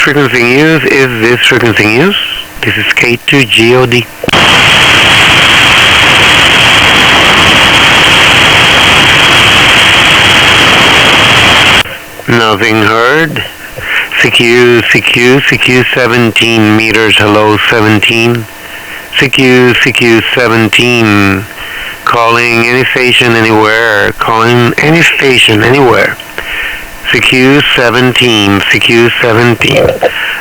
frequency in use? Is this frequency in use? This is K2GOD. Nothing heard. CQ 17 meters. Hello 17. CQ 17. Calling any station anywhere. Calling any station anywhere. CQ 17.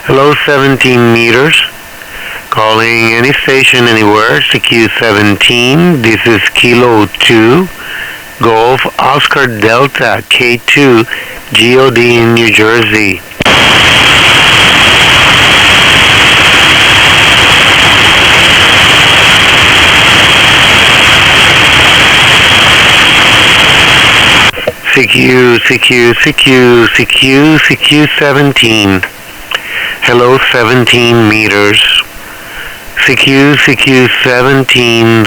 Hello 17 meters. Calling any station anywhere. CQ 17. This is Kilo 2. Golf Oscar Delta K2 GOD in New Jersey. CQ 17. Hello 17 meters. CQ 17.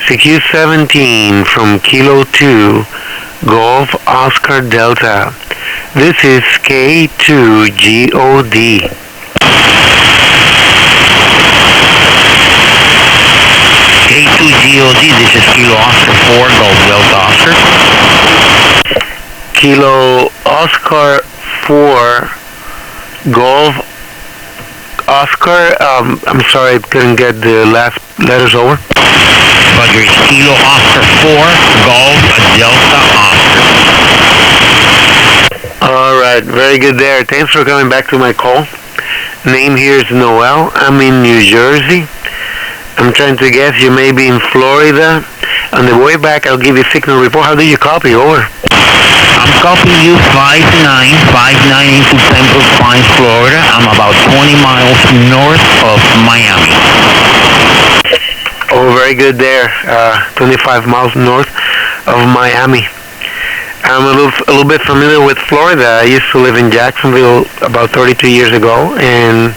CQ 17 from Kilo 2, Golf Oscar Delta. This is K2GOD. K2GOD, this is Kilo Oscar 4, Golf Delta Oscar. Kilo Oscar 4, Golf Oscar, I'm sorry, I couldn't get the last letters over. Roger, it's Kilo Oscar 4, Golf Delta Oscar. Alright, very good there. Thanks for coming back to my call. Name here is Noel. I'm in New Jersey. I'm trying to guess you may be in Florida. On the way back, I'll give you a signal report. How do you copy? Over. I'm copying you 59 into Pembroke Pines, Florida. I'm about 20 miles north of Miami. Oh, very good there. 25 miles north of Miami. I'm a little bit familiar with Florida. I used to live in Jacksonville about 32 years ago, and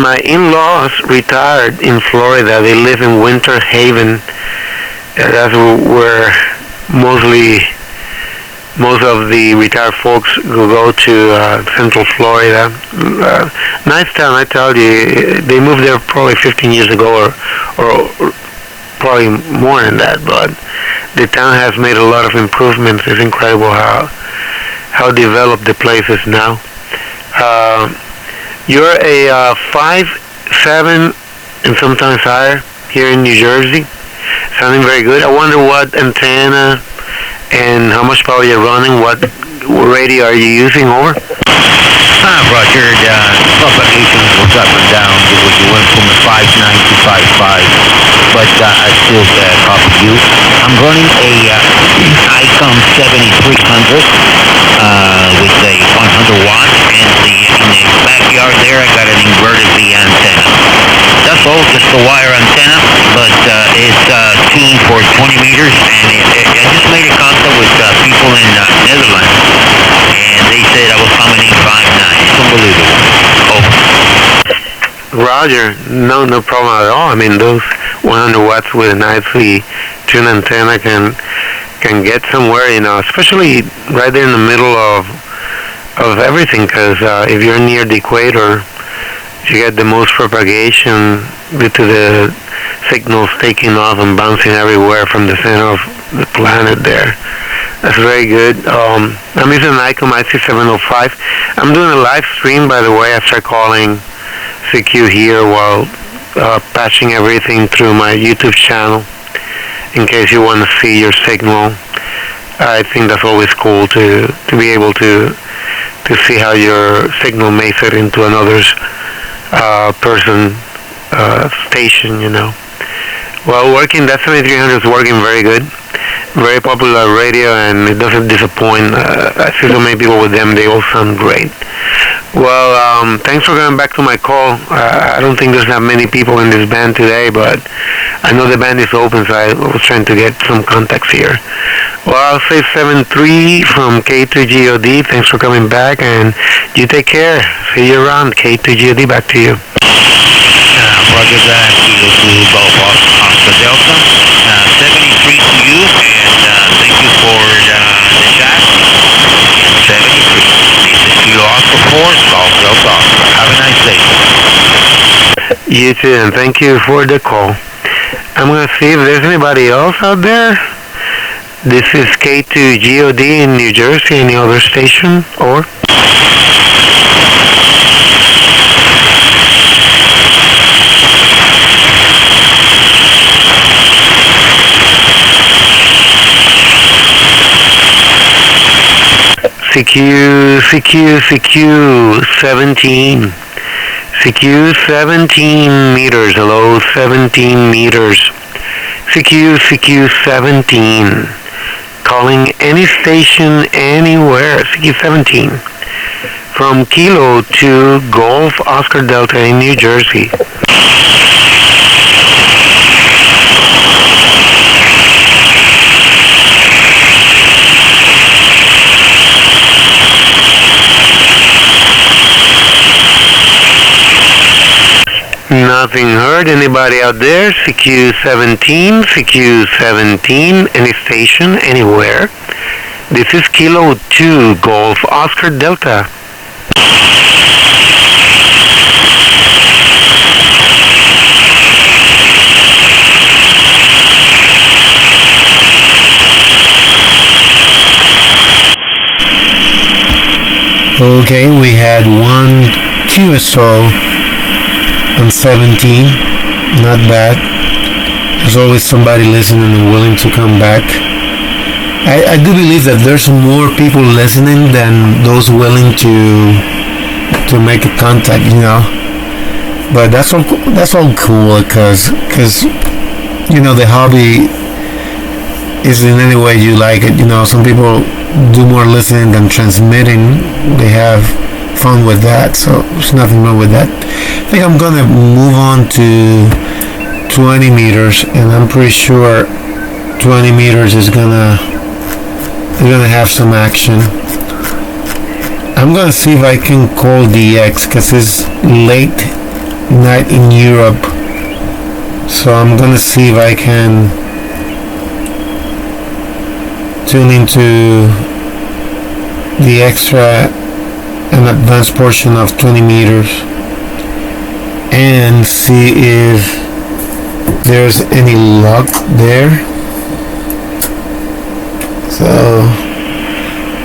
my in-laws retired in Florida. They live in Winter Haven. That's where most of the retired folks will go to Central Florida. Nice town, I tell you. They moved there probably 15 years ago, or probably more than that. But the town has made a lot of improvements. It's incredible how developed the place is now. You're a 5'7" and sometimes higher here in New Jersey. Sounding very good. I wonder what antenna and how much power you're running. What radio are you using? Over. Roger, the propagation was up and down because you went from a 5.9 to 5.5, but I still copy you. I'm running a ICOM 7300 with a 100 watt, and in the backyard there I got an inverted V antenna. That's all, just a wire antenna, but it's tuned for 20 meters, and I just made a contact with people in Netherlands, and they said I was coming in 5.9. It's unbelievable. Roger, no problem at all. I mean, those 100 watts with a nicely tuned antenna can get somewhere, especially right there in the middle of everything, because if you're near the equator, you get the most propagation due to the signals taking off and bouncing everywhere from the center of the planet there. That's very good. I'm using an ICOM IC705. I'm doing a live stream, by the way. I start calling CQ here while patching everything through my YouTube channel in case you want to see your signal. I think that's always cool to be able to see how your signal may fit into another's person station, Well, that 7300 is working very good. Very popular radio, and it doesn't disappoint. I see so many people with them. They all sound great. Well, thanks for coming back to my call. I don't think there's that many people in this band today, but I know the band is open, so I was trying to get some contacts here. Well, I'll say 7-3 from K2GOD. Thanks for coming back, and you take care. See you around. K2GOD, back to you. Roger that, Kilo 2 Golf Oscar Delta. 73 to you, and thank you for the chat. 73. You too, and thank you for the call. I'm going to see if there's anybody else out there. This is K2GOD in New Jersey. Any other station? Or? CQ 17. CQ 17 meters. Hello, 17 meters. CQ 17. Calling any station anywhere. CQ 17. From Kilo to Golf Oscar Delta in New Jersey. Nothing heard. Anybody out there? CQ 17, CQ 17, any station, anywhere. This is Kilo 2, Golf Oscar Delta. Okay, we had one QSO on 17, not bad. There's always somebody listening and willing to come back. I do believe that there's more people listening than those willing to make a contact, you know. But that's all cool because you know, the hobby is in any way you like it. You know, some people do more listening than transmitting. They have fun with that, so there's nothing wrong with that. I think I'm gonna move on to 20 meters, and I'm pretty sure 20 meters is gonna have some action. I'm gonna see if I can call DX because it's late night in Europe, so I'm gonna see if I can tune into the extra and advanced portion of 20 meters and see if there's any luck there. So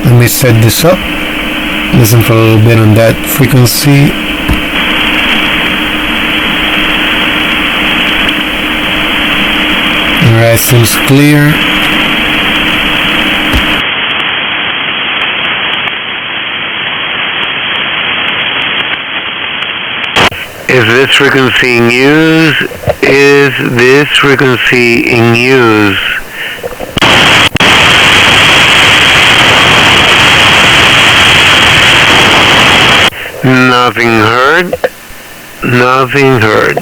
let me set this up, listen for a little bit on that frequency. Alright, seems clear. Is this frequency in use? Is this frequency in use? Nothing heard. Nothing heard.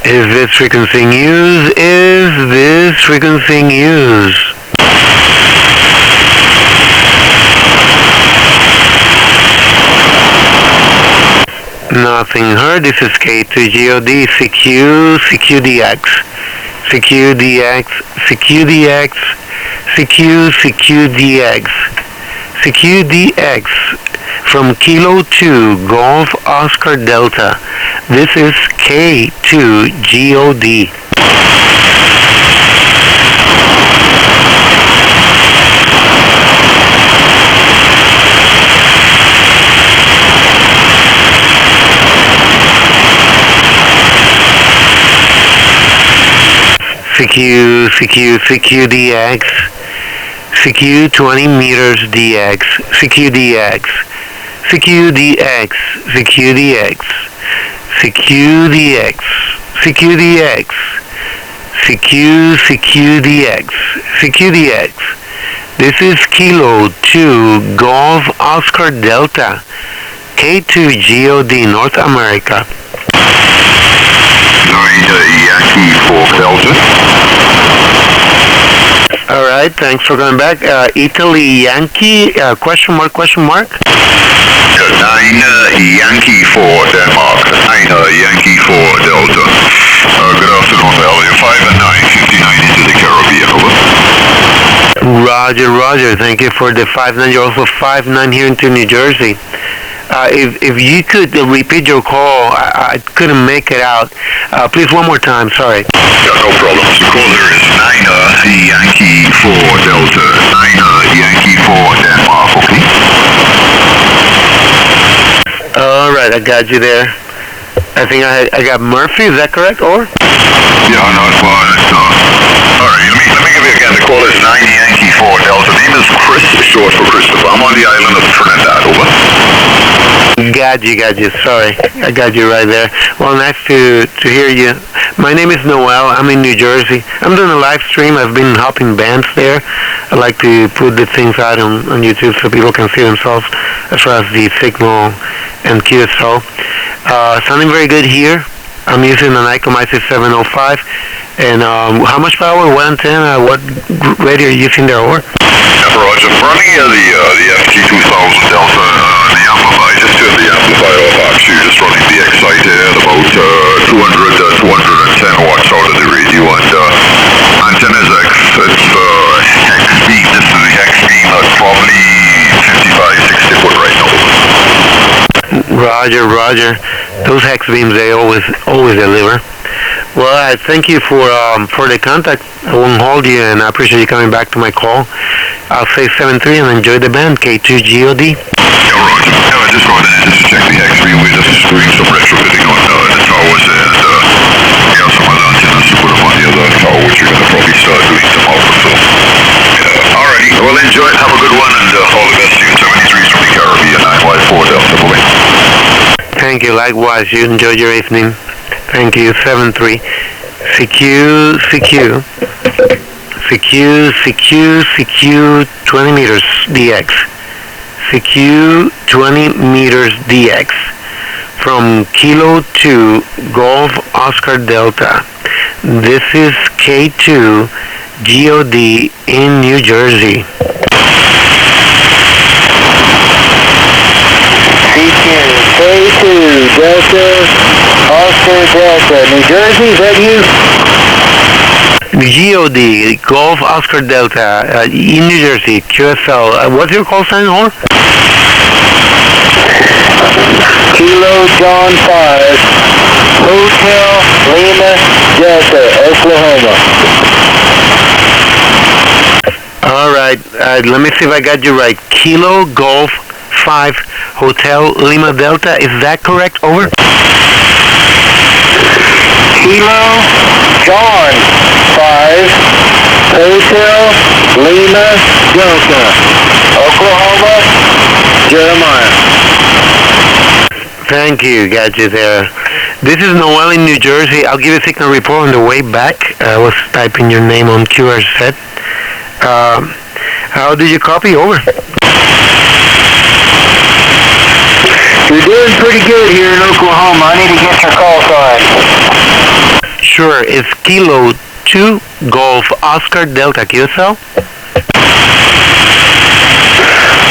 Is this frequency in use? Is this frequency in use? Nothing heard. This is K2GOD, CQDX, CQDX, CQDX, CQDX, CQDX, from Kilo 2, Golf Oscar Delta. This is K2GOD. CQDX, CQ 20 meters DX, CQDX, CQDX, CQDX, CQDX, CQDX, CQDX, CQDX. This is Kilo 2, Golf Oscar Delta, K2GOD, North America. Yankee 4 Delta. All right, thanks for coming back. Italy Yankee, question mark? 9 Yankee 4 Denmark. 9 Yankee 4 Delta. Good afternoon, Valley 5 and 9, 59 into the Caribbean, over. Roger, Roger. Thank you for the 5-9. You're also 5-9 here into New Jersey. If you could repeat your call, I couldn't make it out. Please, one more time. Sorry. Yeah, no problem. The caller is Niner Yankee 4 Delta. Niner Yankee 4 Denmark, okay? All right, I got you there. I think I got Murphy. Is that correct? Or? Yeah, no, it's fine. All right, let me give you again. The caller is 9 Yankee 4 Delta. The name is Chris, short for Christopher. I'm on the island of Trinidad, over. Got you. Sorry, I got you right there. Well, nice to hear you. My name is Noel. I'm in New Jersey. I'm doing a live stream. I've been helping bands there. I like to put the things out on YouTube so people can see themselves as far as the signal and QSO. Sounding very good here. I'm using an Icomyces 705. And how much power? 1 antenna? What radio are you using there, or? Yeah, Roger. I'm running the FT2000 Delta, the amplifier. Just turned the amplifier off, actually. Just running the exciter at about 210 watts out of the radio. And antenna's X. It's hex beam. This is the hex beam. That's probably 55, 60 foot right now. Roger. Those hex beams, they always deliver. Well, I thank you for the contact. I won't hold you, and I appreciate you coming back to my call. I'll say 7-3 and enjoy the band, K2GOD. Yeah, Roger. Yeah, I just going in just to check the hex beam. We're just doing some retrofitting on the towers, and we have some other antennas to put up on the other tower, which you're going to probably start doing tomorrow. So, yeah. Alrighty. Well, enjoy it. Have a good one, and all the best to you. 73 from the Caribbean, 9Y4 Delta, boy. Thank you. Likewise, you enjoy your evening. Thank you. 7-3. CQ 20 meters DX. CQ 20 meters DX. From Kilo 2 Golf Oscar Delta. This is K2 GOD in New Jersey. K2 Delta Oscar Delta, New Jersey, is that you? GOD, Golf Oscar Delta, in New Jersey, QSL. What's your call sign, or? Kilo John 5, Hotel Lima Delta, Oklahoma. All right, let me see if I got you right. Kilo Golf 5 Hotel Lima Delta, is that correct? Over. Kilo John 5 Hotel Lima Delta, Oklahoma, Jeremiah. Thank you, got you there. This is Noel in New Jersey. I'll give you a signal report on the way back. I was typing your name on QR set. How did you copy? Over. You're doing pretty good here in Oklahoma. I need to get your call sign. Sure, it's Kilo 2 Golf Oscar Delta QSL.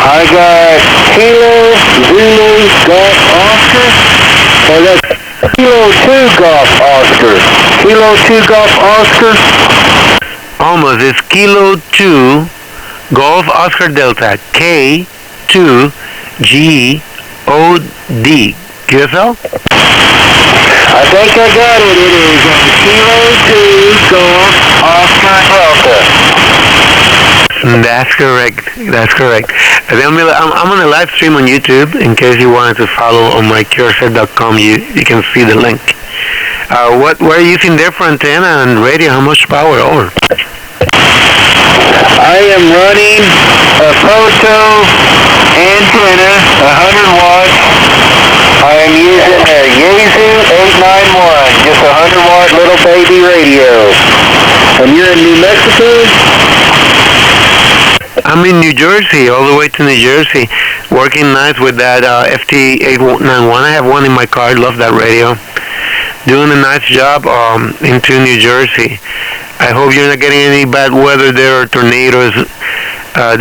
I got Kilo Zulu Golf Oscar. Or that's Kilo 2 Golf Oscar. Kilo 2 Golf Oscar. Almost, it's Kilo 2 Golf Oscar Delta K2 GOD QSL. I think I got it. It is Kilo 2 Golf Oscar Delta. That's correct. I'm on a live stream on YouTube. In case you wanted to follow on my cureset.com, you can see the link. What are you using there for antenna and radio? How much power? Over. I am running a photo antenna, 100 watts. I am using a Yaesu 891, just a 100-watt little baby radio. And you're in New Mexico? I'm in New Jersey, all the way to New Jersey, working nice with that FT891. I have one in my car. I love that radio. Doing a nice job into New Jersey. I hope you're not getting any bad weather there or tornadoes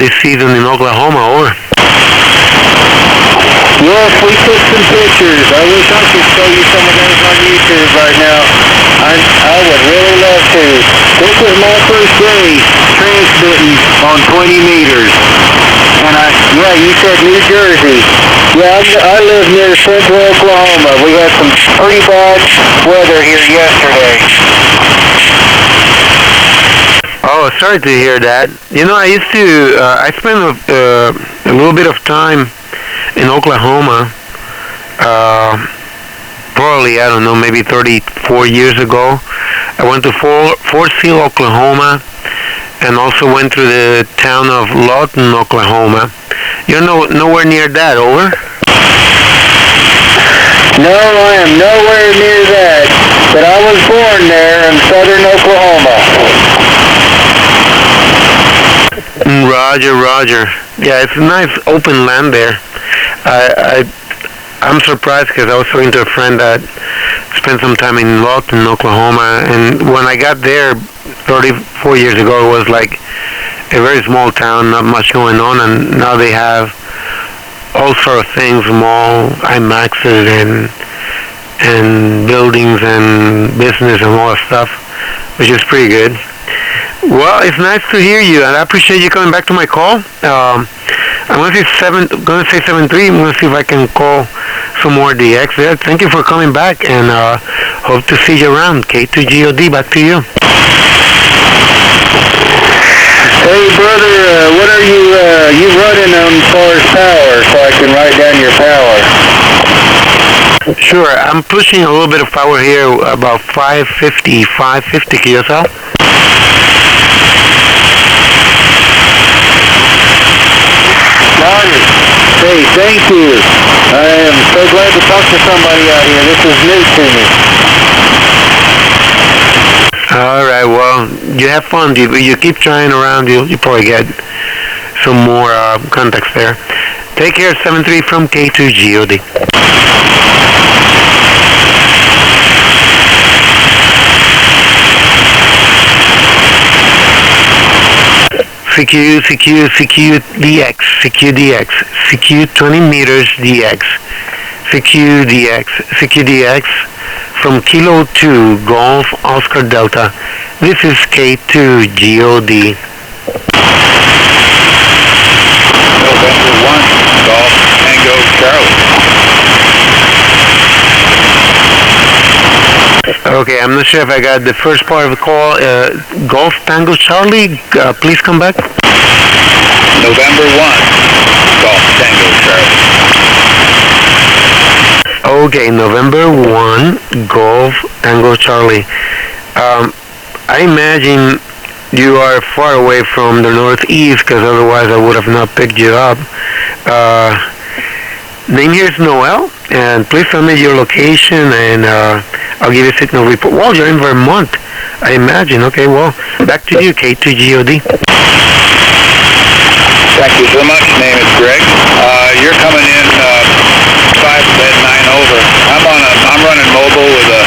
this season in Oklahoma, or? Yes, we took some pictures. I wish I could show you some of those on YouTube right now. I would really love to. This was my first day transmitting on 20 meters. And yeah, you said New Jersey. Yeah, I live near central Oklahoma. We had some pretty bad weather here yesterday. Oh, sorry to hear that. You know, I spent a little bit of time in Oklahoma, probably, I don't know, maybe 34 years ago. I went to Fort Sill, Oklahoma, and also went to the town of Lawton, Oklahoma. You're nowhere near that, over? No, I am nowhere near that, but I was born there in southern Oklahoma. Roger. Yeah, it's a nice open land there. I'm surprised because I was talking to a friend that spent some time in Lawton, Oklahoma, and when I got there 34 years ago, it was like a very small town, not much going on, and now they have all sort of things, mall, IMAXs, and buildings and business and all that stuff, which is pretty good. Well, it's nice to hear you, and I appreciate you coming back to my call. I'm going to say 7-3. I'm going to see if I can call some more DX there. Thank you for coming back, and hope to see you around. K2GOD, back to you. Hey, brother, what are you running on as far as power, so I can write down your power? Sure, I'm pushing a little bit of power here, about 550 kilosal. Got it. Hey, thank you. I am so glad to talk to somebody out here. This is new to me. All right, well, you have fun. You keep trying around, you probably get some more contacts there. Take care, 7-3 from K2GOD. CQ-DX, CQ 20 meters DX, CQ-DX, from Kilo 2, Golf, Oscar Delta. This is K2GOD. November 1, Golf, Tango, Charlie. Okay, I'm not sure if I got the first part of the call. Golf Tango Charlie, please come back. November 1, Golf, Tango, Charlie. Okay, November 1, Golf Tango Charlie. I imagine you are far away from the northeast, because otherwise I would have not picked you up. Name here is Noel, and please tell me your location, and I'll give you a signal report. Well, you're in Vermont, I imagine. Okay, well, back to you, K2GOD. Thank you so much. Name is Greg. You're coming in 5 bed 9 over. I'm running mobile with a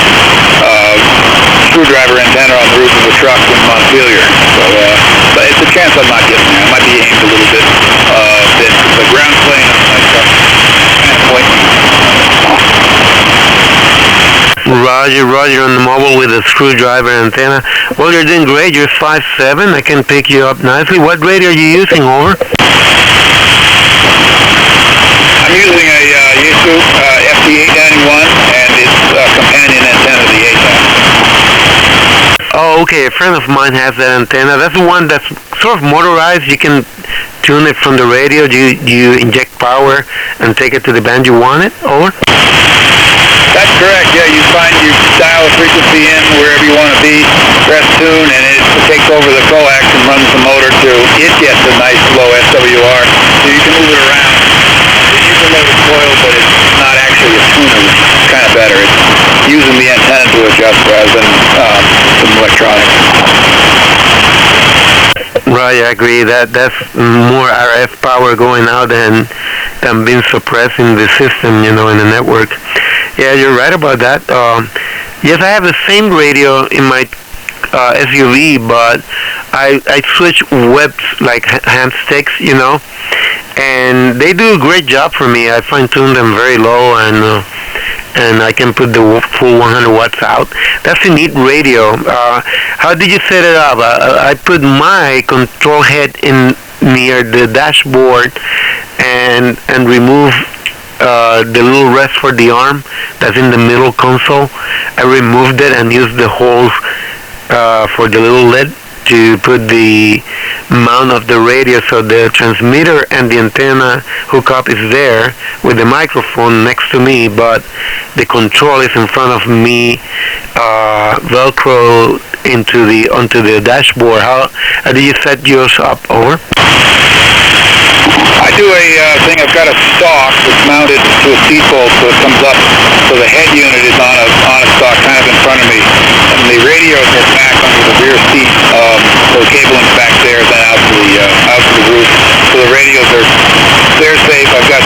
screwdriver antenna on the roof of a truck in Montpelier. So, but it's a chance I'm not getting there. I might be aimed a little bit. The ground plane on my truck kind of pointing. Roger, on the mobile with a screwdriver antenna. Well, you're doing great. You're 5'7". I can pick you up nicely. What radio are you using, over? I'm using a Yaesu FT891, and it's a companion antenna to the ATAC. Oh, okay. A friend of mine has that antenna. That's the one that's sort of motorized. You can tune it from the radio. Do you inject power and take it to the band you want it, over? That's correct, yeah. You dial a frequency in wherever you want to be, press tune, and it takes over the coax and runs the motor to, it gets a nice low SWR, so you can move it around. It uses a loaded coil, but it's not actually a tuner, which is kind of better. It's using the antenna to adjust rather than some electronics. Right, I agree. That's more RF power going out than being suppressed in the system, in the network. Yeah, you're right about that. Yes, I have the same radio in my SUV, but I switch webs like hand sticks, and they do a great job for me. I fine-tune them very low, and I can put the full 100 watts out. That's a neat radio. How did you set it up? I put my control head in near the dashboard and remove the little rest for the arm that's in the middle console. I removed it and used the holes for the little lid to put the mount of the radio, so the transmitter and the antenna hookup is there with the microphone next to me, but the control is in front of me, velcro onto the dashboard. How do you set yours up? Over. I do a thing. I've got a stalk that's mounted to a seat bolt, so it comes up. So the head unit is on a stalk, kind of in front of me, and the radios are back under the rear seat. So the cabling's back there, then out to the roof. So the radios they're safe. I've got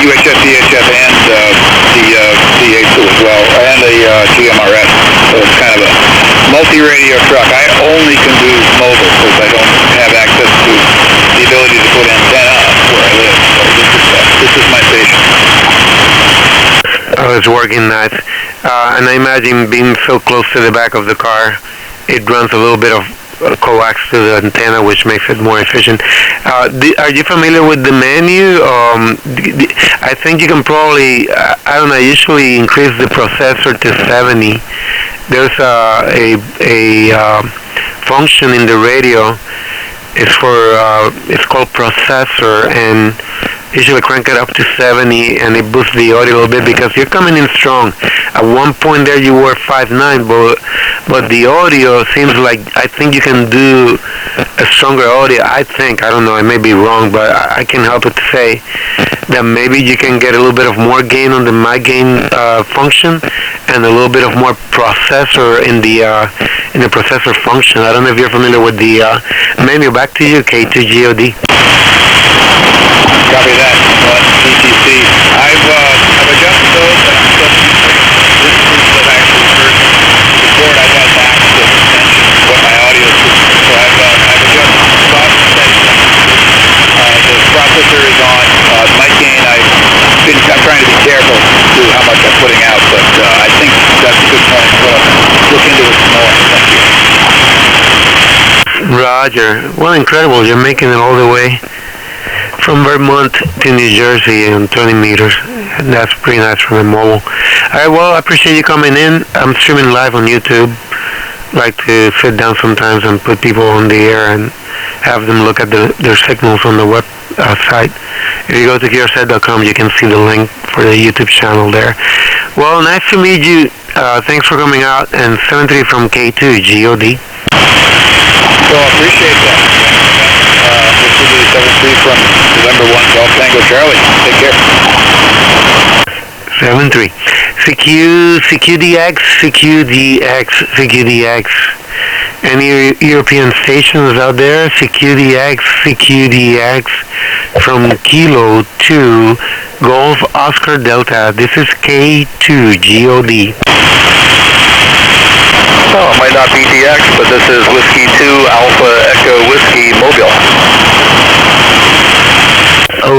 UHF, DHF, and the DH2 as well, and the GMRS. So it's kind of a multi-radio truck. I only can do mobile because I don't have access to the ability to put antenna up where I live. So this is my station. Oh, it's working nice. And I imagine being so close to the back of the car, it runs a little bit of coax to the antenna, which makes it more efficient. Are you familiar with the menu? I think you can probably, I don't know, usually increase the processor to 70. There's a function in the radio. It's called processor, and usually crank it up to 70, and it boosts the audio a little bit because you're coming in strong. At one point there you were 5.9, but the audio seems like, I think you can do a stronger audio. I don't know, I may be wrong, but I can help it to say that maybe you can get a little bit of more gain on the mic gain function, and a little bit of more processor in the processor function. I don't know if you're familiar with the menu. Back to you, K2GOD. Copy that. ETC. I've adjusted those, and I'm still this is what actually occurred. Before I've had to access extension what my audio is. So I've adjusted the soft settings. The processor is on. Mic gain, I'm trying to be careful to how much I'm putting out, but I think that's a good point. Look into it some more. Thank you. Roger. Well, incredible. You're making it all the way from Vermont to New Jersey in 20 meters. And that's pretty nice from a mobile. All right, well, I appreciate you coming in. I'm streaming live on YouTube. Like to sit down sometimes and put people on the air and have them look at their signals on the web site. If you go to gearset.com, you can see the link for the YouTube channel there. Well, nice to meet you. Thanks for coming out. And 73 from K2, GOD. Well, appreciate that. This will be 73 from November 1, Golf Tango Charlie. Take care. 73. CQDX. Any European stations out there? CQDX from Kilo to Golf Oscar Delta. This is K2GOD. Oh, it might not be DX, but this is Whiskey 2 Alpha Echo Whiskey Mobile.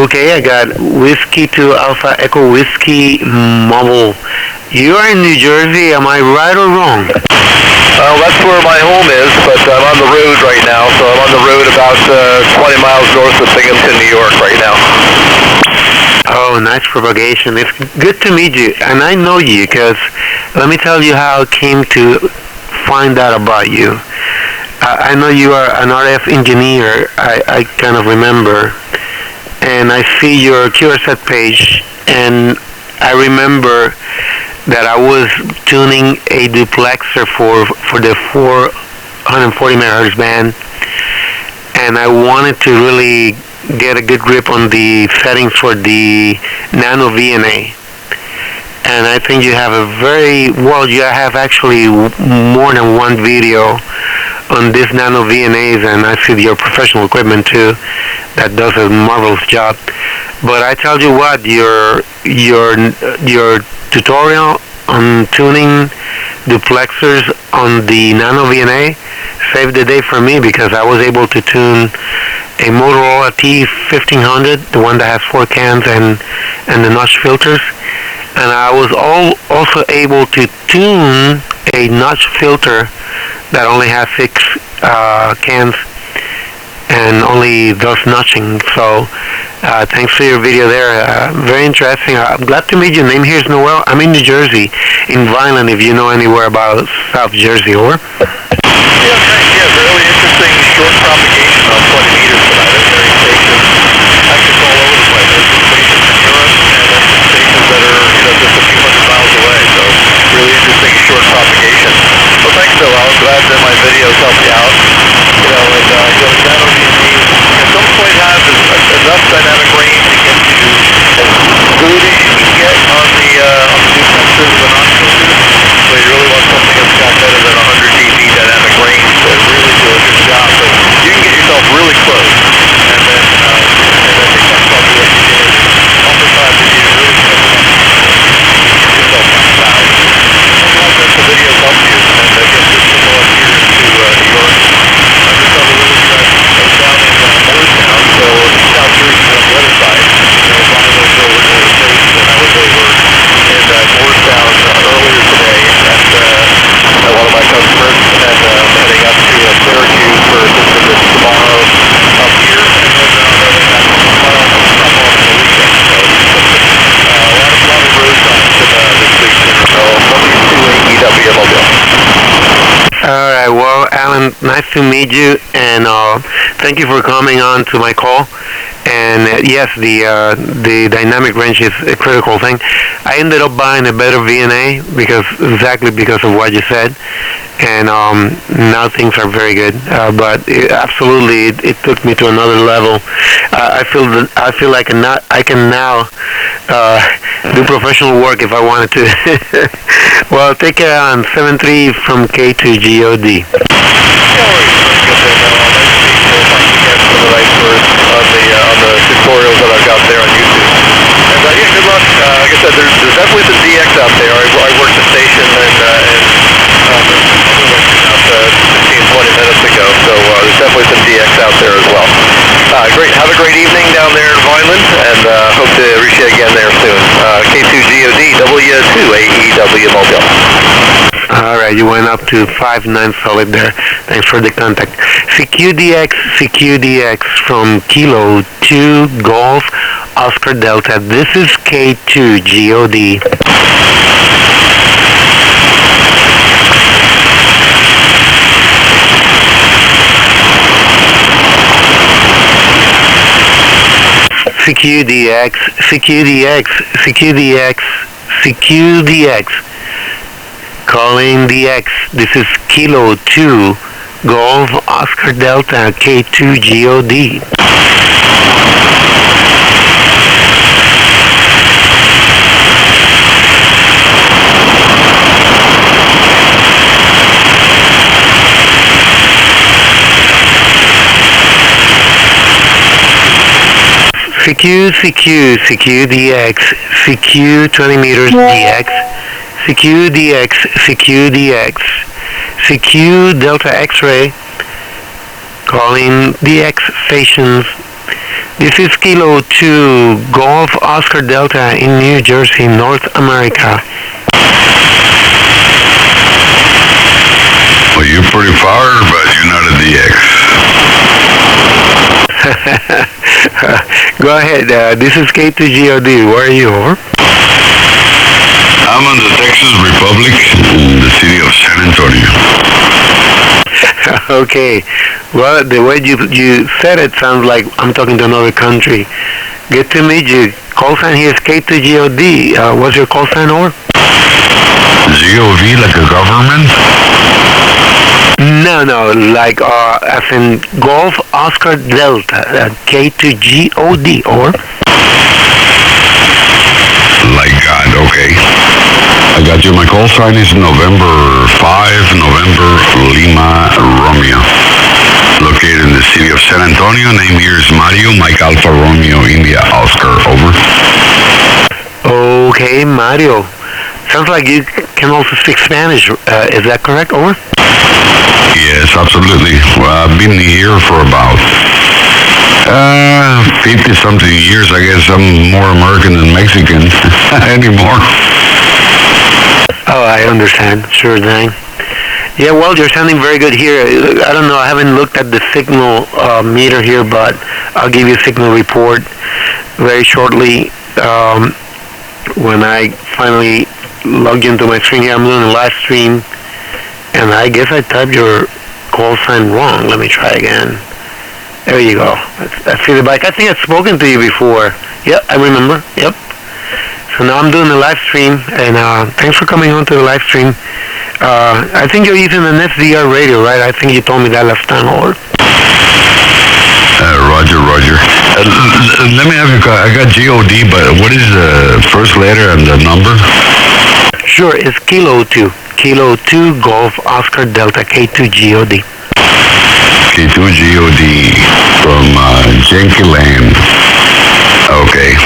Okay, I got Whiskey 2 Alpha Echo Whiskey Mobile. You are in New Jersey, am I right or wrong? Well, that's where my home is, but I'm on the road right now, so I'm on the road about 20 miles north of Binghamton, New York right now. Oh, nice propagation. It's good to meet you, and I know you because let me tell you how I came to find out about you. I know you are an RF engineer, I kind of remember, and I see your QRSet page, and I remember that I was tuning a duplexer for the 440 megahertz band, and I wanted to really get a good grip on the settings for the Nano VNA. And I think you have you have actually more than one video on this Nano VNAs, and I see your professional equipment too that does a marvelous job. But I tell you what, your tutorial on tuning duplexers on the Nano VNA saved the day for me, because I was able to tune a Motorola T1500, the one that has 4 cans and the notch filters. And I was also able to tune a notch filter that only has 6 cans and only does notching. So thanks for your video there. Very interesting. I'm glad to meet you. Name here is Noel. I'm in New Jersey, in Vineland, if you know anywhere about South Jersey, or? Yeah, thanks. Yeah, really interesting short propagation on 20 meters tonight. There's stations actually all over the place. There's some stations in Europe, and there's some stations that are, just a few hundred miles away. So really interesting short propagation. Well, thanks, Bill. I'm glad that my videos helped you out. And shadow DME at some point has enough dynamic range to get you as good as you can get on the duplex or the non-filters. So you really want something that's got better than 100 dB dynamic range to really do a good job. But you can get yourself really close, and then I think that's probably what you did. Oftentimes, if you really get yourself knocked out, sometimes that's the videos help you, and I guess this will go up here to New York. I just saw the little guy. I was down in Morristown, so South Jersey on the other side. Ryan was over to the States, and I was over in Morristown earlier today at one of my customers, and heading up to Syracuse for just a visit tomorrow up here, and then heading back tomorrow and stop off on the weekend. So a lot of road times this week, so W2AEW Mobile. All right. Well, Alan, nice to meet you, and thank you for coming on to my call. And yes, the dynamic range is a critical thing. I ended up buying a better VNA exactly because of what you said, and now things are very good. But absolutely, it took me to another level. I feel like I can now do professional work if I wanted to. Well, take care on 7-3 from K2GOD. On the tutorials that I've got there on YouTube. And yeah, good luck. Like I said, there's definitely some DX out there. I worked the station and about 15, 20 minutes ago, so there's definitely some DX out there as well. Great. Have a great evening down there in Vineland, and hope to reach you again there soon. K2GOD, W2AEW Mobile. All right, you went up to 5-9 solid there. Thanks for the contact. CQDX from Kilo 2 Golf Oscar Delta. This is K2GOD. CQDX. Calling the X. This is Kilo 2 Golf Oscar Delta K2GOD. CQDX, CQ 20 meters DX, CQDX, CQ Delta X-ray, calling DX stations. This is Kilo 2 Golf Oscar Delta in New Jersey, North America. Well, you're pretty far, but you're not a DX. Go ahead. This is K2GOD. Where are you? Over? I'm on the Texas Republic in the city of San Antonio. Okay. Well, the way you said it sounds like I'm talking to another country. Good to meet you. Call sign here is K2GOD. What's your call sign, over? GOV like a government? No, like as in Golf Oscar Delta, K2GOD, or? Like God, okay. I got you. My call sign is November 5, November Lima Romeo. Located in the city of San Antonio. Name here is Mario, Mike Alpha Romeo India Oscar, over. Okay, Mario. Sounds like you can also speak Spanish. Is that correct, over? Yes, absolutely. Well, I've been here for about 50-something years. I guess I'm more American than Mexican anymore. Oh, I understand. Sure thing. Yeah, well, you're sounding very good here. I don't know. I haven't looked at the signal meter here, but I'll give you a signal report very shortly. When I finally log into my screen here, I'm doing a live stream, and I guess I typed your call sign wrong. Let me try again. There you go. I see the bike. I think I've spoken to you before. Yep, I remember. Yep. So now I'm doing the live stream, and thanks for coming on to the live stream. I think you're using an SDR radio, right? I think you told me that last time, or? Roger. Let me have you. I got GOD, but what is the first letter and the number? Sure, it's Kilo 2. Kilo 2 Golf Oscar Delta K2 GOD. K2 GOD from Yankee Land. Okay.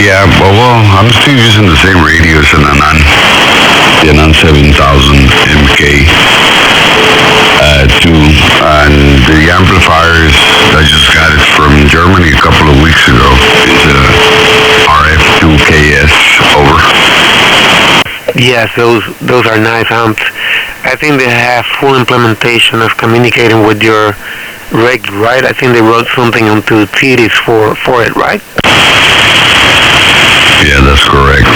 Yeah, well, I'm still using the same radios and the ANAN 7000 MK. Too, and the amplifiers, I just got it from Germany a couple of weeks ago. It's a RF2KS, over. Yes, those are nice amps. I think they have full implementation of communicating with your rig, right? I think they wrote something onto TDs for it, right? Yeah, that's correct.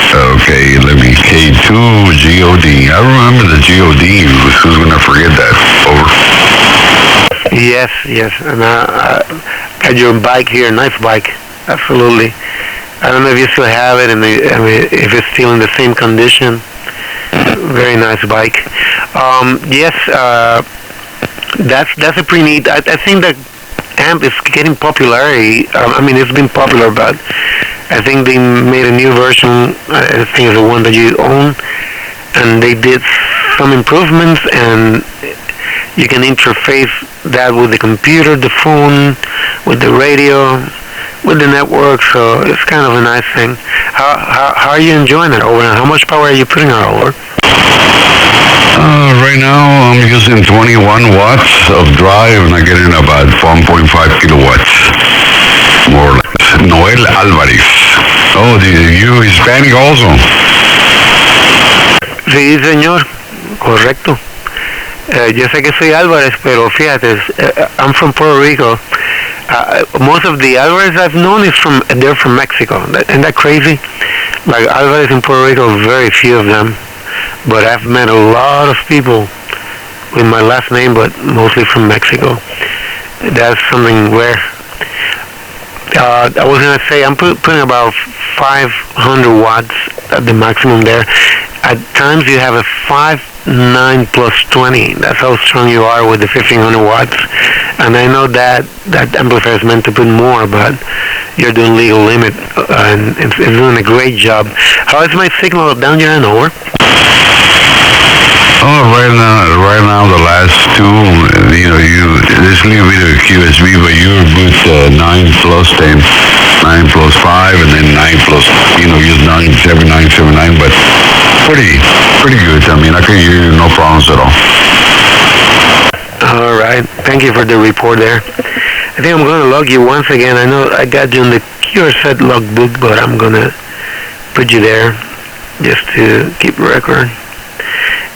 Okay, let me K2 GOD. I remember the GOD. Who's gonna forget that? Over. Yes, and I got your bike here, nice bike, absolutely. I don't know if you still have it, and if it's still in the same condition. Very nice bike. Yes, that's a pretty neat. I think that amp is getting popularity. I mean, it's been popular, but I think they made a new version. I think it's the one that you own, and they did some improvements, and you can interface that with the computer, the phone, with the radio, with the network. So it's kind of a nice thing. How are you enjoying it, over? And how much power are you putting on, over? Right now I'm using 21 watts of drive, and I'm getting about 1.5 kilowatts, more or less. Noel Alvarez. Oh, you Hispanic also? Sí, señor. Correcto. Yo sé que soy Álvarez, pero fíjate, I'm from Puerto Rico. Most of the Alvarez I've known they're from Mexico. Isn't that crazy? Like Alvarez in Puerto Rico, very few of them. But I've met a lot of people with my last name, but mostly from Mexico. That's something rare. I was going to say, I'm putting about 500 watts at the maximum there. At times you have a 5.9 plus 20. That's how strong you are with the 1500 watts. And I know that amplifier is meant to put more, but you're doing legal limit, and it's doing a great job. How is my signal down here and over? Oh, right now the last two, there's a little bit of QSB, but you're with 9 plus 10, 9 plus 5, and then 9 plus, use 97979, but pretty good. I mean, I can hear you, no problems at all. All right, thank you for the report there. I think I'm going to log you once again. I know I got you in the QR set logbook, but I'm going to put you there just to keep record.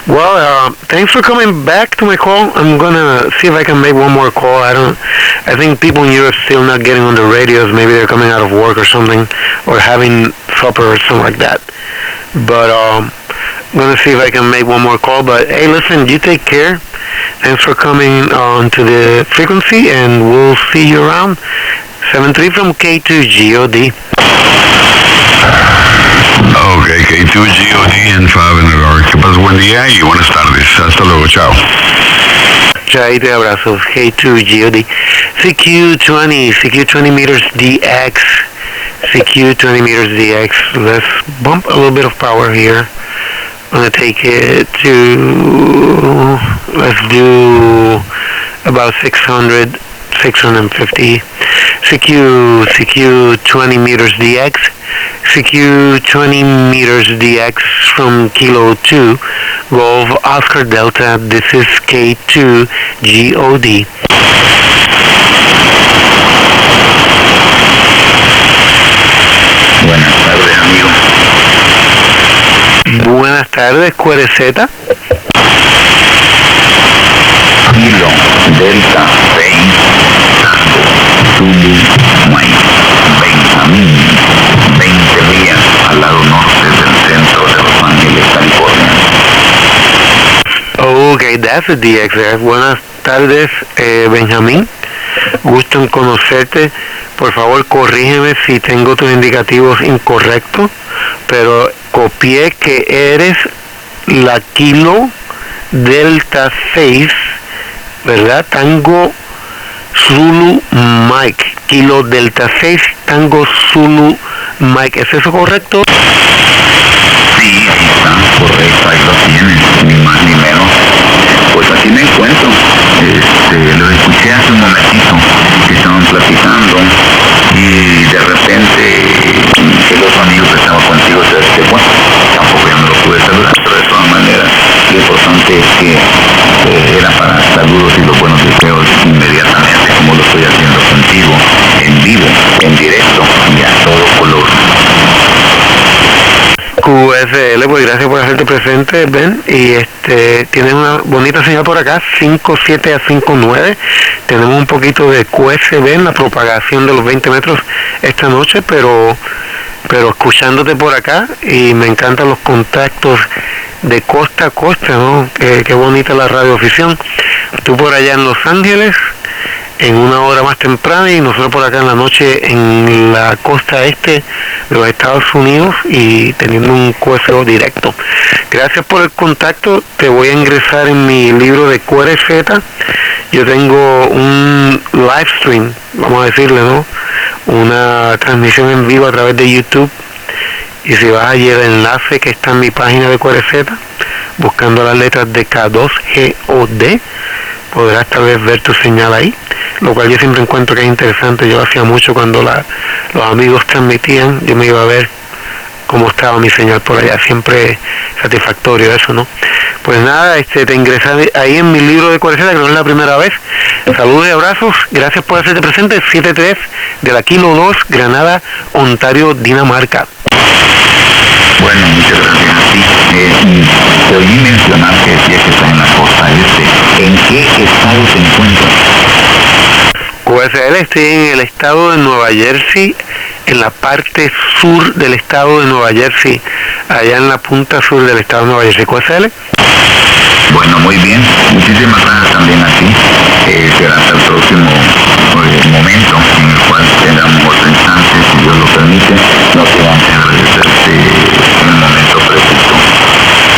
Well, thanks for coming back to my call. I'm gonna see if I can make one more call. I think people in Europe still not getting on the radios. Maybe they're coming out of work or something, or having supper or something like that. But I'm gonna see if I can make one more call. But hey, listen, you take care. Thanks for coming on to the frequency, and we'll see you around. 73 from K2 GOD. Okay, K2 GOD and 5 in the dark. ¿Qué pasa? Buen día y buenas tardes. Hasta luego, chao. Chaito y abrazos. K2 GOD. CQ20 meters DX. CQ20 meters DX. Let's bump a little bit of power here. I'm going to take it to, let's do about 600, 650. CQ20 meters DX. CQ20 meters DX from Kilo 2, Golf Oscar Delta. This is K2 GOD. tardes, QRZ. Kilo, Delta, 6, Tango, Zulu, Mike, Benjamín, 20 millas al lado norte del centro de Los Ángeles, California. Okay, that's a DX there. Buenas tardes, Benjamín. Gusto en conocerte. Por favor, corrígeme si tengo tus indicativos incorrectos, pero copié que eres la Kilo Delta 6, ¿verdad? Tango Zulu Mike. Kilo Delta 6, Tango Zulu Mike. ¿Es eso correcto? Sí, ahí está, correcto, ahí lo tienes, ni más ni menos. Pues aquí me encuentro. Lo escuché hace un momentito que estaban platicando y de repente el otro amigo que estaba contigo se dice, bueno, tampoco ya no lo pude saludar, pero de todas maneras lo importante es que era para saludos y los buenos deseos inmediatamente, como lo estoy haciendo contigo, en vivo, en directo y a todo color. QSL, pues gracias por hacerte presente, Ben. Y tienes una bonita señal por acá, 57 a 59. Tenemos un poquito de QSB en la propagación de los 20 metros esta noche, pero escuchándote por acá, y me encantan los contactos de costa a costa, ¿no? Qué bonita la radioafición. Tú por allá en Los Ángeles, en una hora más temprana, y nosotros por acá en la noche en la costa este de los Estados Unidos, y teniendo un QSO directo. Gracias por el contacto. Te voy a ingresar en mi libro de QRZ. Yo tengo un live stream, vamos a decirle, ¿no? Una transmisión en vivo a través de YouTube, y si vas allí el enlace que está en mi página de QRZ, buscando las letras de K2GOD, podrás tal vez ver tu señal ahí, lo cual yo siempre encuentro que es interesante. Yo hacía mucho cuando los amigos transmitían, yo me iba a ver cómo estaba mi señal por allá, siempre satisfactorio eso, ¿no? Pues nada, te ingresé ahí en mi libro de QRZ, que no es la primera vez. Saludos y abrazos, gracias por hacerte presente. 73 de la Kilo 2, Granada, Ontario, Dinamarca. Bueno, muchas gracias a ti. Te oí mencionar que decía que está en la costa este. ¿En qué estado te encuentras? QSL, estoy en el estado de Nueva Jersey, en la parte sur del estado de Nueva Jersey, allá en la punta sur del estado de Nueva Jersey. QSL. Bueno, muy bien. Muchísimas gracias también a ti. Será hasta el próximo momento en el cual tengamos otro instante, si Dios lo permite. No te vamos a agradecerte en un momento preciso.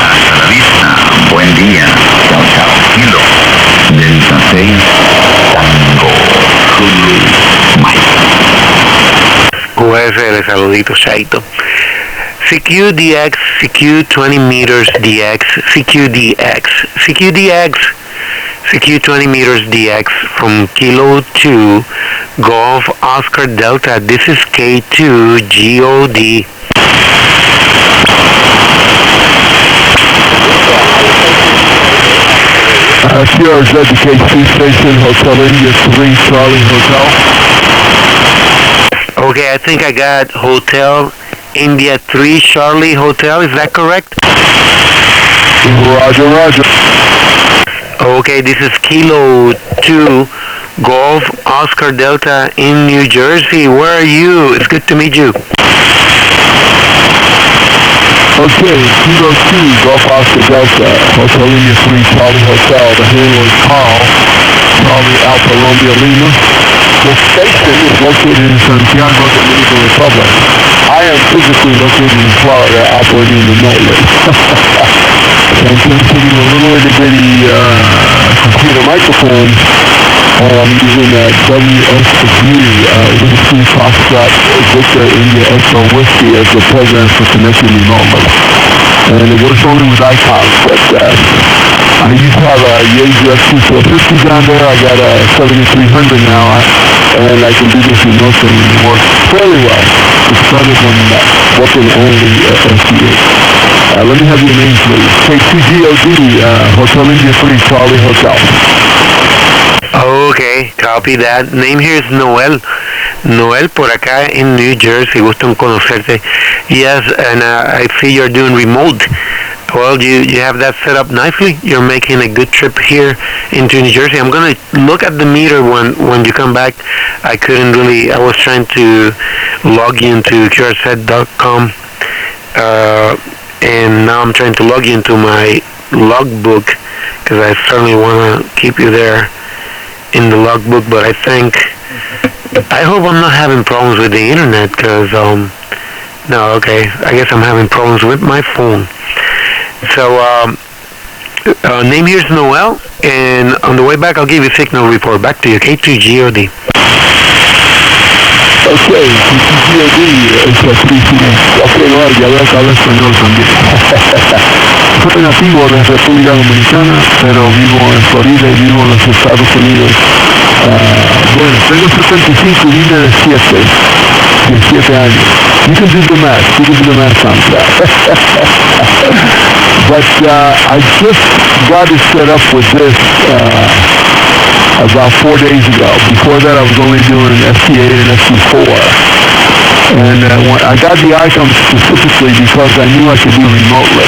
Hasta la vista. Buen día. Chao, chao. Kilo. Delta 6. Tango. Zulu. Mike. QSL, saluditos, chaito. CQDX, CQ 20 meters DX, CQDX, CQDX, CQ 20 meters DX from Kilo 2, Golf Oscar Delta. This is K2 GOD. QRZ KC Station, Hotel India 3, Charlie Hotel. Okay, I think I got Hotel India 3 Charlie Hotel, is that correct? Roger, roger. Okay, this is Kilo 2 Golf Oscar Delta in New Jersey. Where are you? It's good to meet you. Okay, Kilo 2 Golf Oscar Delta, Hotel India 3, Charlie Hotel. The handler is Carl, Charlie Alpha Romeo Lima. The station is located in Santiago, Dominican Republic. I am physically located in Florida, operating remotely. I'm using a little itty-bitty computer microphone. I'm using a WSW, Whiskey Foxtrot Victor India Echo Whiskey as the program for connecting remotely. And it works only with icons, but I used to have a Yaesu X2450 down there. I got a 7300 now, and I can do this remotely and it works fairly well. It's better than working only SDH. Let me have your name, please. K2GOD, Hotel India 3, Charlie Hotel. Okay, copy that. Name here is Noel. Noel, por acá en New Jersey. Gusto en conocerte. Yes, and I see you're doing remote Well, you have that set up nicely. You're making a good trip here into New Jersey. I'm going to look at the meter when you come back. I couldn't really, I was trying to log you into QRZ.com, and now I'm trying to log you into my logbook because I certainly want to keep you there in the logbook, but I hope I'm not having problems with the internet because, no, okay, I guess I'm having problems with my phone. So, name here is Noel, and on the way back, I'll give you a signal report. Back to you, K2GOD. Okay, K2GOD, okay, no, ya veo que habla español también. Soy nativo de República Dominicana, pero vivo en Florida y vivo en los Estados Unidos. Bueno, tengo 75 y vine de 17 años. You can do the math on that. But I just got it set up with this about 4 days ago. Before that I was only doing FT8 and FT4. And I got the icon specifically because I knew I could do remotely.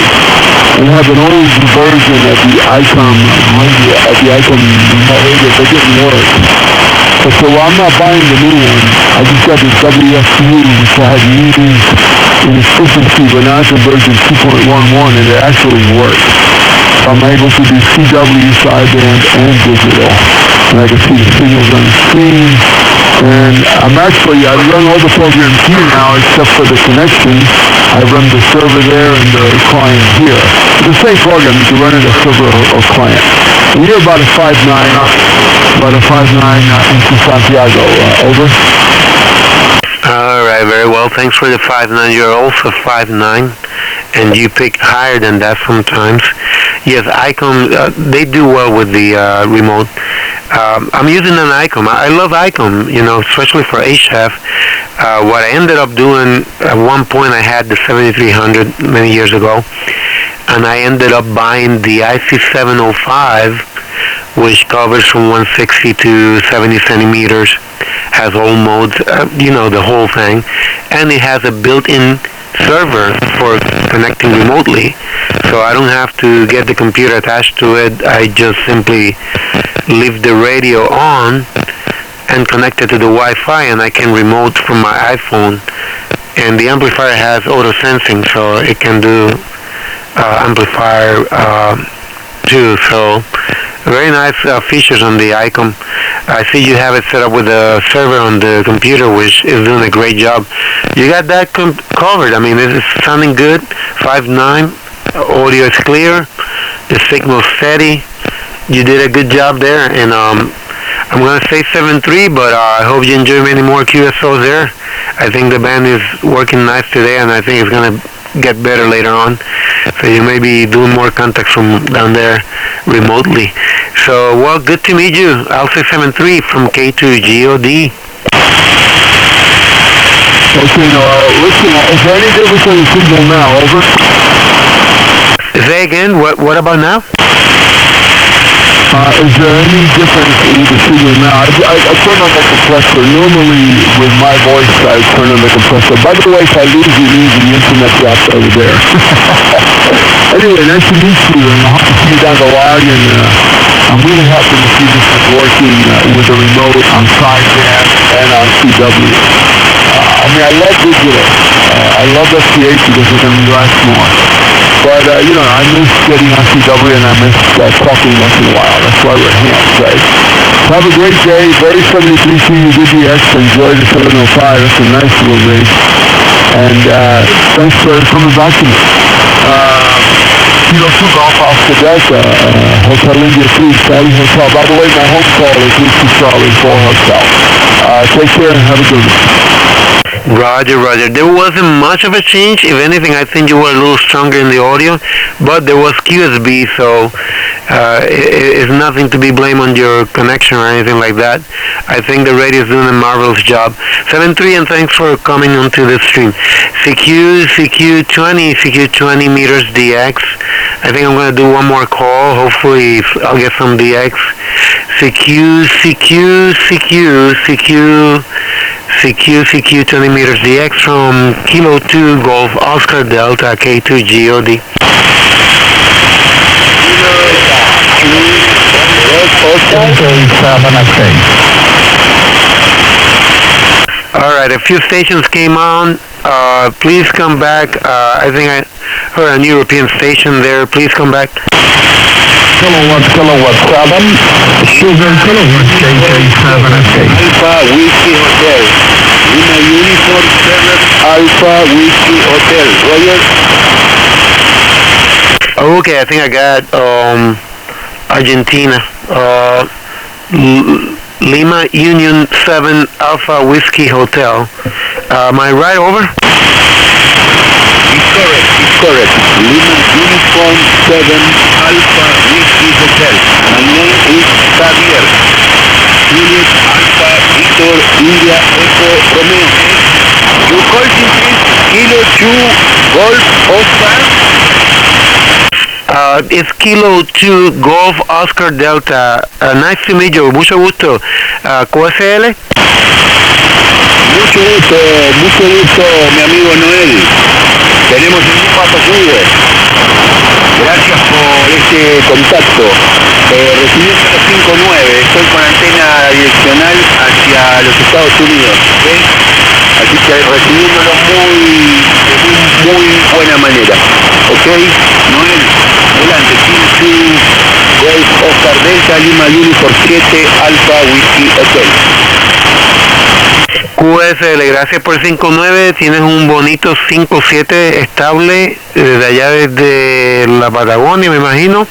We have an old version of the icon radio, they didn't work. So I'm not buying the new one. I just got this WFU, which I had used in its infancy, but now it's in version 2.11, and it actually works. I'm able to do CW sideband and digital, and I can see the signals on the screen. And I run all the programs here now except for the connection. I run the server there and the client here. It's the same program, you can run it as server or client. And you're about a 5'9", into Santiago. Over. All right, very well. Thanks for the 5'9". You're also 5'9", and you pick higher than that sometimes. Yes, Icom, they do well with the remote. I'm using an Icom. I love Icom, especially for HF. What I ended up doing, at one point I had the 7300 many years ago, and I ended up buying the IC705, which covers from 160 to 70 centimeters, has all modes, the whole thing, and it has a built-in server for connecting remotely, so I don't have to get the computer attached to it. I just simply leave the radio on and connect it to the Wi-Fi, and I can remote from my iPhone. And the amplifier has auto sensing, so it can do amplifier too. So very nice features on the Icom. I see you have it set up with a server on the computer, which is doing a great job. You got that covered. I mean, it's sounding good. 5'9", audio is clear, the signal's steady. You did a good job there, and I'm going to say 7.3, but I hope you enjoy many more QSOs there. I think the band is working nice today, and I think it's going to get better later on. So you may be doing more contacts from down there remotely. So, well, good to meet you. I'll say 7.3 from K2GOD. Okay, listen, is there any difference in the signal now? Over. Say again, what about now? Is there any difference in the signal now? I turn on the compressor. Normally, with my voice, I turn on the compressor. By the way, if I lose you, the internet drops over there. Anyway, nice to meet you, and I hope to see you down the line, and I'm really happy to see this is working with the remote on sideband and on CW. I love digital. I love FT8 because it can last more. But, I miss getting on CW, and I miss talking once in a while. That's why we're hands, right? Have a great day. Very 73 CUDBX. Enjoy the 705. That's a nice little race. And thanks for coming back to me. Kilo 2 Golf Oscar Delta, Hotel India 3, Sally Hotel. By the way, my home call is Whiskey Charlie 4 Hotel. Take care and have a good one. Roger. There wasn't much of a change. If anything, I think you were a little stronger in the audio, but there was QSB, so it's nothing to be blamed on your connection or anything like that. I think the radio is doing a marvelous job. 7.3, and thanks for coming onto the stream. CQ20 meters DX. I think I'm going to do one more call. Hopefully I'll get some DX. CQ 20 meters DX from Kilo 2 Golf Oscar Delta K2GOD. Alright, a few stations came on. Please come back. I think I heard an European station there. Please come back. Kilowatt 7, Sugar Kilowatt KK7. Alpha Whiskey Hotel. Lima Uniform 7 Alpha Whiskey Hotel. Roger. Okay, I think I got Argentina. Lima Union 7 Alpha Whiskey Hotel. Am I right? Over? It's correct. Lima Uniform 7 Alpha Whiskey Hotel. My name is Javier. Juliet Alpha Victor India Echo Romeo. Your call please. Kilo 2 Golf Oscar. It's Kilo 2 Golf Oscar Delta. Nice to meet you. Mucho gusto. QSL. Mucho gusto, mi amigo Noel. Tenemos un mismo apellido. Gracias por este contacto. Recibí el 59, estoy con antena direccional hacia los Estados Unidos. ¿Okay? Así que recibiéndolo de muy buena manera. ¿Ok? Noel, adelante. Kilo 2 Golf Oscar Delta Lima Uniform 7 Alpha Whiskey Hotel. QSL, gracias por el 59. Tienes un bonito 57 estable desde allá desde la Patagonia, me imagino.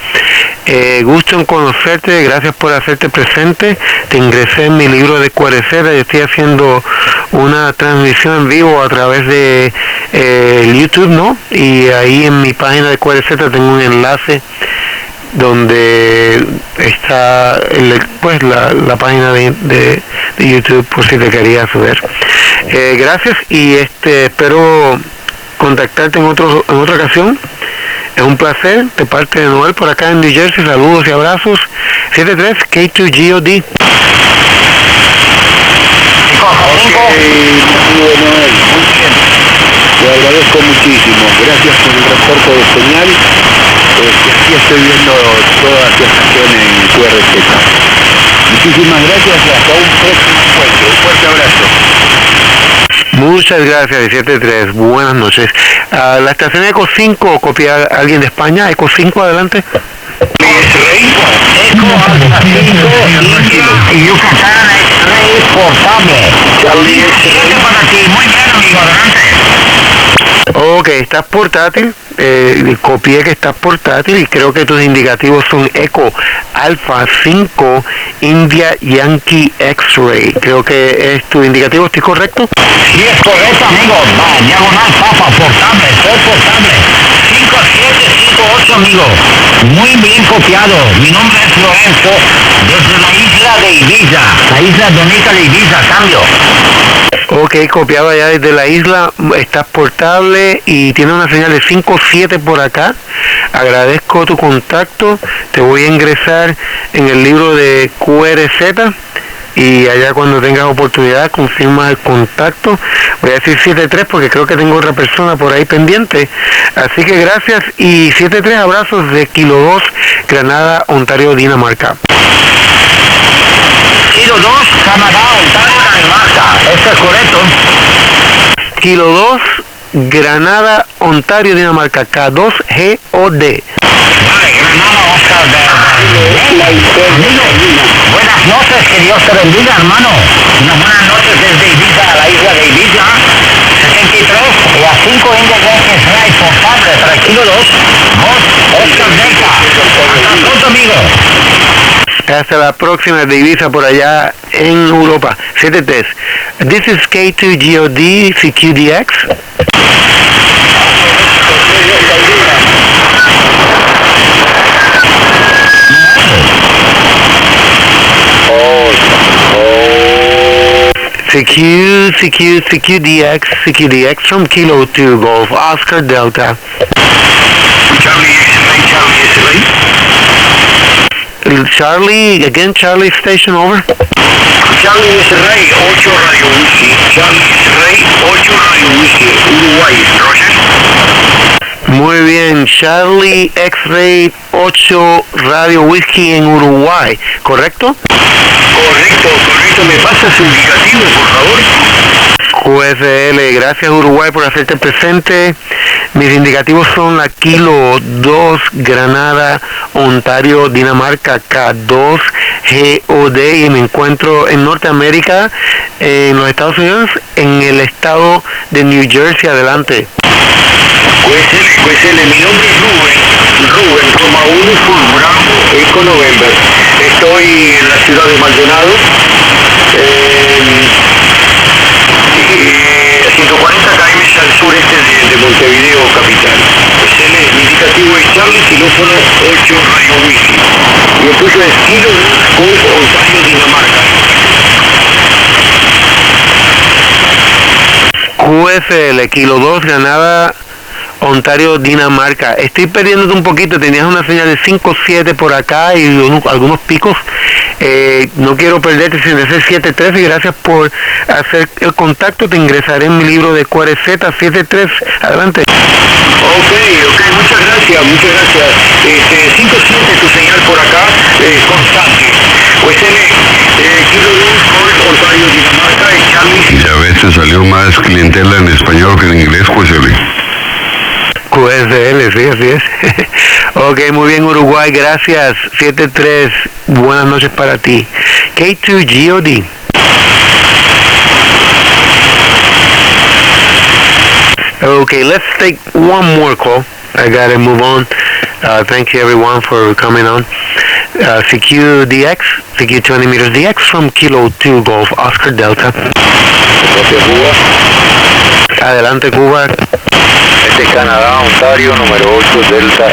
Gusto en conocerte, gracias por hacerte presente. Te ingresé en mi libro de Cuarecera y estoy haciendo una transmisión en vivo a través de YouTube, ¿no? Y ahí en mi página de Cuarecera tengo un enlace donde está la página de YouTube por si te querías ver. Gracias y espero contactarte en otra ocasión. Es un placer de parte de Noel por acá en New Jersey. Saludos y abrazos. 73 K2GOD. Noel, muy bien. Te agradezco muchísimo. Gracias por el reporte de señal. Aquí estoy viendo toda tu estación en QRZ. Muchísimas gracias y hasta un próximo encuentro. Un fuerte abrazo. Muchas gracias, 173. Buenas noches. La estación Eco 5, copia alguien de España. Eco 5, adelante. Eco Alfa 5, India, Yucatán, X-Ray portable. Charlie, para ti. Muy bien, amigo, adelante. Ok, estás portátil. Copié que estás portátil y creo que tus indicativos son Eco Alfa 5 India Yankee X-Ray. Creo que es tu indicativo, ¿estoy correcto? Sí, es correcto, amigo. Va, diagonal, papa, portable, todo portable. 5758, amigo. Muy bien copiado. Mi nombre es Lorenzo, desde la isla de Ibiza. La isla bonita de Ibiza, cambio. Ok, copiado allá desde la isla, estás portable y tiene una señal de 5.7 por acá. Agradezco tu contacto, te voy a ingresar en el libro de QRZ y allá cuando tengas oportunidad confirma el contacto. Voy a decir 73 porque creo que tengo otra persona por ahí pendiente. Así que gracias y 73 abrazos de Kilo 2, Granada, Ontario, Dinamarca. Kilo 2, Canadá, Ontario, Dinamarca. Esto es correcto. Kilo 2, Granada, Ontario, Dinamarca, K2GOD. Vale, Granada, Oscar buenas noches, que Dios te bendiga, hermano. Unas buenas noches desde Ibiza, a la isla de Ibiza. 73 y a 5 India Yankee Ray portable para el Kilo 2, Oscar Delta. Hasta pronto, amigo. Hasta la próxima de Ibiza por allá en Europa. 73. This is K2GOD CQDX. CQDX from Kilo 2 Golf Oscar Delta. Charlie, again, Charlie Station, over. Charlie Rey, 8 Radio Whisky. Charlie Rey, 8 Radio Whisky. Uruguay, Roger. Muy bien, Charlie X-Ray 8 Radio Whiskey en Uruguay, ¿correcto? Correcto. ¿Me pasa su indicativo, por favor? QSL, gracias Uruguay por hacerte presente. Mis indicativos son la Kilo 2, Granada, Ontario, Dinamarca, K2, GOD, y me encuentro en Norteamérica, en los Estados Unidos, en el estado de New Jersey. Adelante. QSL, mi nombre es Rubén, Roma 1, Full Bravo, Eco November. Estoy en la ciudad de Maldonado, 140 km al sureste de Montevideo, capital. QSL, mi indicativo es Charlie, kilófono 8, Radio Whisky. Y el tuyo es Kilo 2, Golf, Ontario, Dinamarca. QSL, Kilo 2, Granada, Ontario, Dinamarca. Estoy perdiéndote un poquito, tenías una señal de 5-7 por acá y algunos picos. No quiero perderte sin decir 7-3, y gracias por hacer el contacto. Te ingresaré en mi libro de QRZ 7-3. Adelante. Ok, muchas gracias. 5-7 tu señal por acá, constante. QSL, Kilo 2, Golf, Ontario, Dinamarca, Charlie. Ya ves, te salió más clientela en español que en inglés, QSL. QSL, sí, así es. Ok, muy bien Uruguay, gracias. 7-3, buenas noches para ti. K2 GOD. Okay, let's take one more call. I gotta move on. Thank you everyone for coming on. CQ DX, CQ 20 meters DX from Kilo 2 Golf Oscar Delta. Adelante Cuba. Este es Canadá, Ontario, número 8, Delta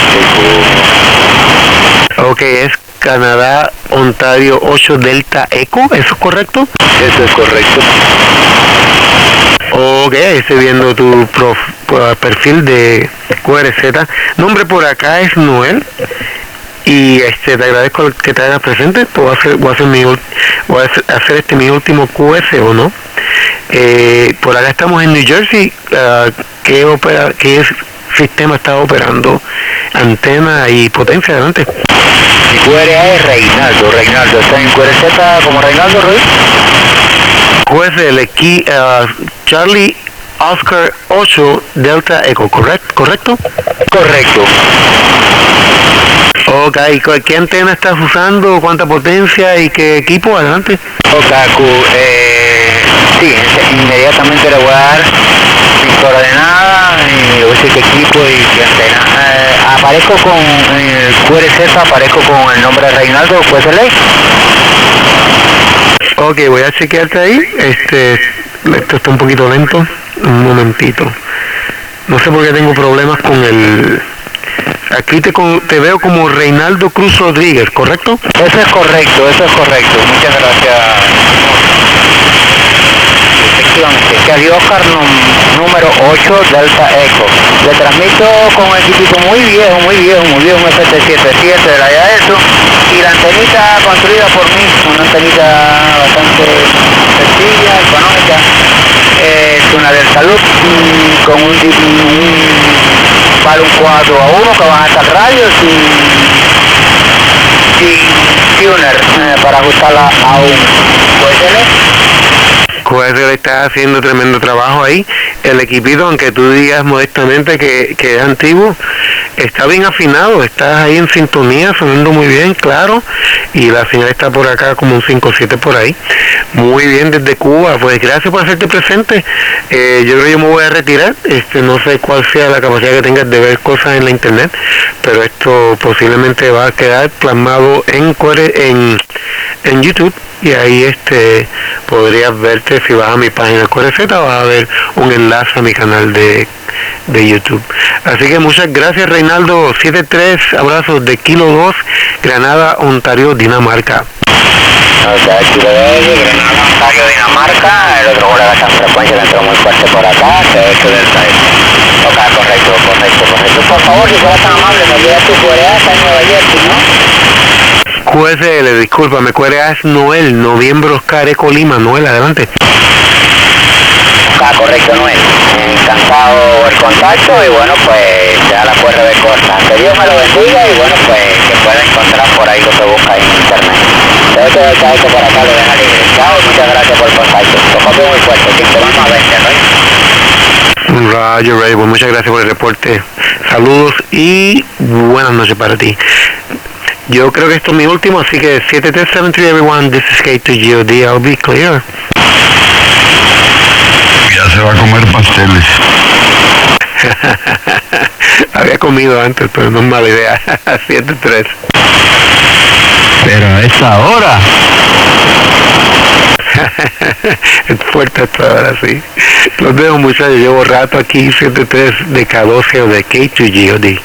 Eco. Ok, es Canadá, Ontario 8 Delta Eco, ¿eso es correcto? Eso es correcto. Ok, estoy viendo tu perfil de QRZ. Nombre por acá es Noel. Y te agradezco que te hagas presente. Voy a hacer mi último QS, ¿o no? Por acá estamos en New Jersey. ¿Qué sistema está operando? Antena y potencia. Adelante. Mi QRA es Reinaldo. ¿Está en QRZ como Reinaldo, Ruiz? QSL, Charlie Oscar 8 Delta Echo, ¿correcto? Correcto. Ok, ¿qué antena estás usando? ¿Cuánta potencia y qué equipo? Adelante. Otaku, sí, inmediatamente le voy a dar mis coordenadas, y le voy a decir qué equipo y qué antena. Aparezco con el QRZ, aparezco con el nombre de Reinaldo, ¿puede ser ley? Ok, voy a chequearte ahí. Esto está un poquito lento. Un momentito. No sé por qué tengo problemas con el... Aquí te veo como Reinaldo Cruz Rodríguez, ¿correcto? Eso es correcto. Muchas gracias. Efectivamente, Charlie Oscar número 8 Delta Echo. Le transmito con un equipito muy viejo, un F777 de la ESO, y la antenita construida por mí, una antenita bastante sencilla, económica. Es una del salud con un palo 4-1 que van hasta el radio sin tuner para ajustarla a un QSL está haciendo tremendo trabajo ahí. El equipito, aunque tú digas modestamente que es antiguo, está bien afinado, está ahí en sintonía, sonando muy bien, claro, y la señal está por acá como un 5-7 por ahí. Muy bien desde Cuba. Pues gracias por hacerte presente. Yo creo que yo me voy a retirar. No sé cuál sea la capacidad que tengas de ver cosas en la internet, pero esto posiblemente va a quedar plasmado en YouTube, y ahí podrías verte. Si vas a mi página QRZ, vas a ver un enlace a mi canal de YouTube. Así que muchas gracias, Reinaldo. 7-3, abrazos de Kilo 2, Granada, Ontario, Dinamarca. Kilo 2, Granada, Ontario, Dinamarca. El otro vuelo de esta frecuencia que entró muy fuerte por acá, que es Delta Echo. Ok, correcto. Por favor, si fueras tan amable, me olvidas tu QRA, está en Nueva Jersey, ¿no? QSL, discúlpame, QRA es Noel, Noviembre Oscar Eco Lima. Noel, adelante. Ok, Está correcto, Noel. Encantado el contacto y bueno, pues ya la puede ver cosas. Que Dios me lo bendiga y bueno, pues que pueda encontrar por ahí lo que busca en internet. Tengo que dejar esto por acá, lo deja libre. Chao, muchas gracias por el contacto. Tocaste muy fuerte, sí, te vamos a ver, ¿no? Roger, Ray, pues muchas gracias por el reporte. Saludos y buenas noches para ti. Yo creo que esto es mi último, así que 7373 everyone, this is K2GOD, I'll be clear. Ya se va a comer pasteles. Había comido antes, pero no es mala idea. 7-3. Pero a esta hora. Es fuerte hasta ahora, sí. Los dejo, muchachos. Llevo rato aquí, 7-3 de K12 o de K2GOD.